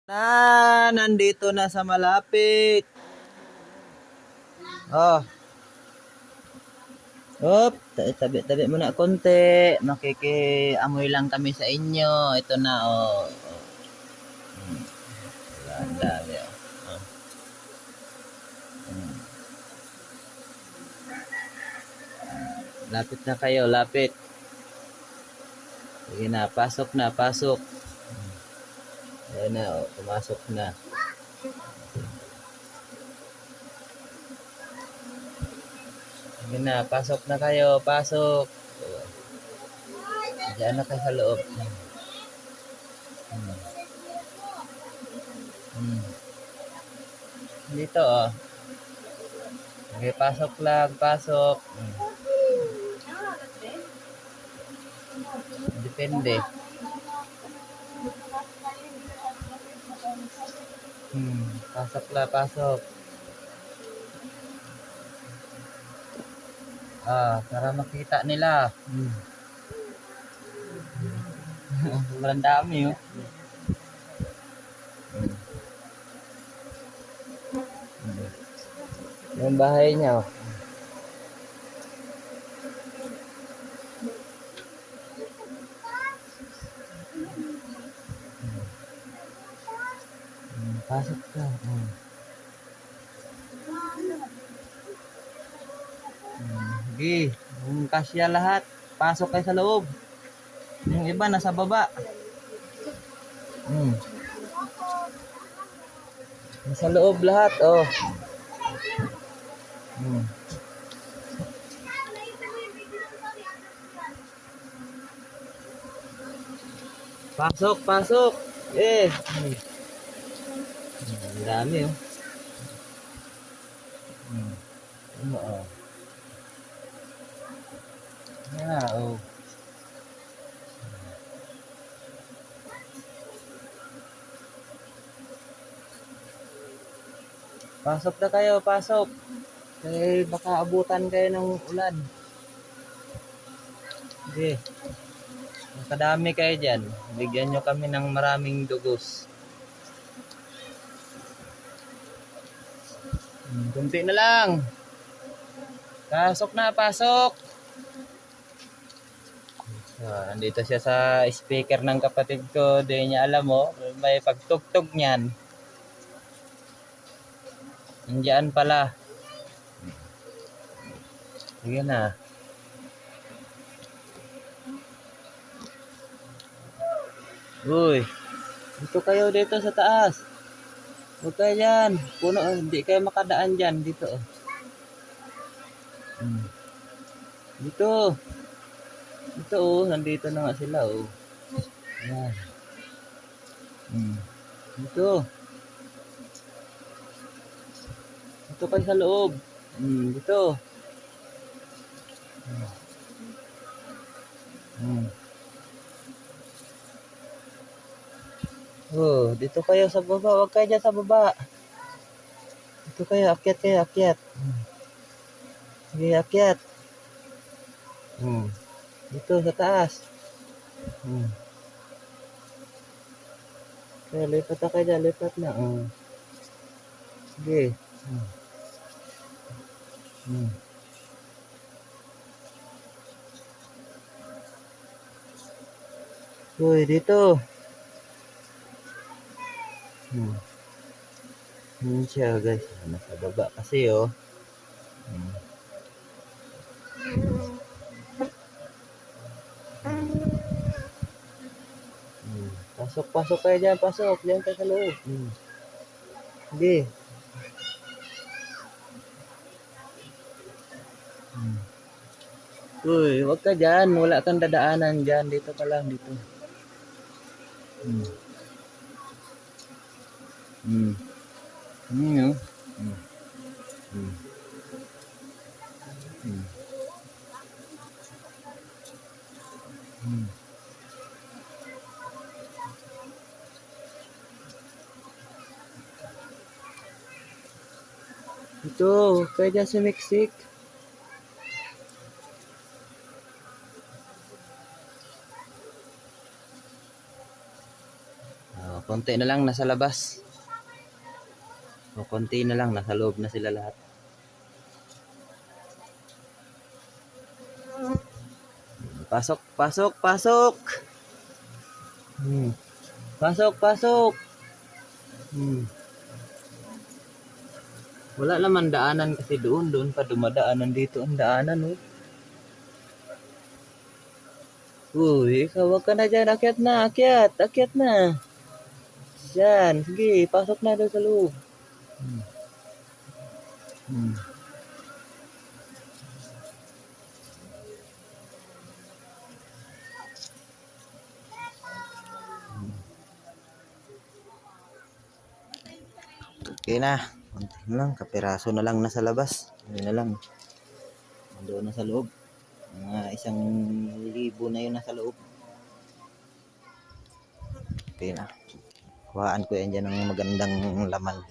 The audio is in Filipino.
Nandito na sa malapit. Oh, tabi-tabi muna konti. Makikiamoy lang kami sa inyo. Ito na, oh. Ang dami, oh. Oh. Hmm. Lapit na kayo, lapit. Sige na, pasok na, pasok. Ayan na, oh, pumasok na. Sige na, pasok na kayo, pasok. Diyan na kayo sa loob. Hmm. Hmm. Dito, oh. Okay, pasok lang, pasok. Depende. Pasok lang, pasok. Para makita nila. Sobrang dami, oh. Yung bahay niya, oh. Pasok ka. Sige, yung kasya lahat. Pasok kayo sa loob. Yung iba nasa baba. Nasa loob lahat, oh. Pasok, pasok. Ang dami, oh. Ano, oh. Oh. Pasok na kayo, pasok. Baka abutan kayo ng ulan. Sige. Makadami kayo dyan. Bigyan nyo kami ng maraming dugos. Kunti na lang. Pasok na, pasok. Nandito siya sa speaker ng kapatid ko. Di niya alam, mo. May pagtugtog niyan. Nandiyan pala. Sige na. Uy. Dito kayo dito sa taas. Huwag kayo dyan. Puno, hindi kayo makadaan dyan. Dito. Dito. Dito, oh. Nandito na nga sila, oh. Ayan. Dito. Dito kayo sa loob. Dito. Oh, dito kayo sa baba. Huwag kayo dyan sa baba. Dito kayo. Akyat kayo. Akyat. Sige, akyat. Dito sa taas. Kaya lipat na kayo dyan. Lipat na. Sige. Uy, dito. Yun siya, guys. Nasa baba kasi, oh. Pasok, pasok kayo dyan. Pasok. Diyan kayo sa loob. Sige. Uy, huwag ka dyan. Wala kang dadaanan dyan. Dito ka lang. Dito. No? Ito, kaya dyan sumiksik. konti na lang nasa labas. O konti na lang, nasa loob na sila lahat. Pasok, pasok, pasok! Pasok, pasok! Wala naman daanan kasi doon pa dumadaanan dito ang daanan, oh. Uy, ikaw wag ka na dyan, akyat na, akyat na. Yan, sige, pasok na doon sa loob. Okay na, konti na lang, kapiraso na lang nasa labas. Yun na lang. Doon na sa loob. Mga 1,000 na yun nasa loob. Okay na. Kuhaan ko yan dyan ng magandang laman.